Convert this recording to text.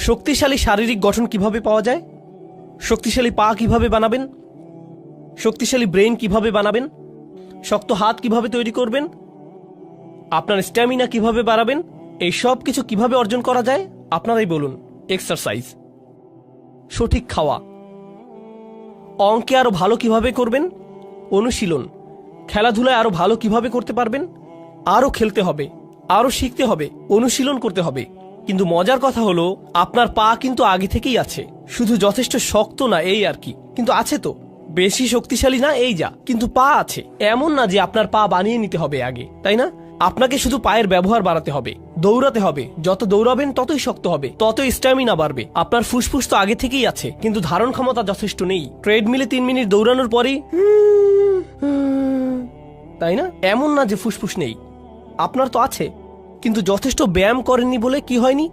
শক্তিশালী শারীরিক গঠন কিভাবে পাওয়া যায়? শক্তিশালী পা কিভাবে বানাবেন? শক্তিশালী ব্রেন কিভাবে বানাবেন? শক্ত হাত কিভাবে তৈরি করবেন? আপনার স্ট্যামিনা কিভাবে বাড়াবেন? এই সব কিছু কিভাবে অর্জন করা যায়? আপনারাই বলুন। এক্সারসাইজ, সঠিক খাওয়া, অঙ্কে আরো ভালো কিভাবে করবেন, অনুশীলন, খেলাধুলায় আরো ভালো কিভাবে করতে পারবেন, আরো খেলতে হবে, আরো শিখতে হবে, অনুশীলন করতে হবে। কিন্তু মজার কথা হলো আপনার পা কিন্তু আগে থেকেই আছে, শুধু যথেষ্ট শক্ত না এই আর কি। কিন্তু আছে তো, বেশি শক্তিশালী না এই যা, কিন্তু পা আছে। এমন না যে আপনার পা বানিয়ে নিতে হবে আগে, তাই না? আপনাকে শুধু পায়ের ব্যবহার বাড়াতে হবে, দৌড়াতে হবে। যত দৌড়াবেন ততই শক্ত হবে, ততই স্ট্যামিনা বাড়বে। আপনার ফুসফুস তো আগে থেকেই আছে, কিন্তু ধারণ ক্ষমতা যথেষ্ট নেই। ট্রেডমিলে 3 মিনিট দৌড়ানোর পরেই তাই না? এমন না যে ফুসফুস নেই, আপনার তো আছে, কিন্তু যথেষ্ট ব্যায়াম করেননি বলে কি হয়নি?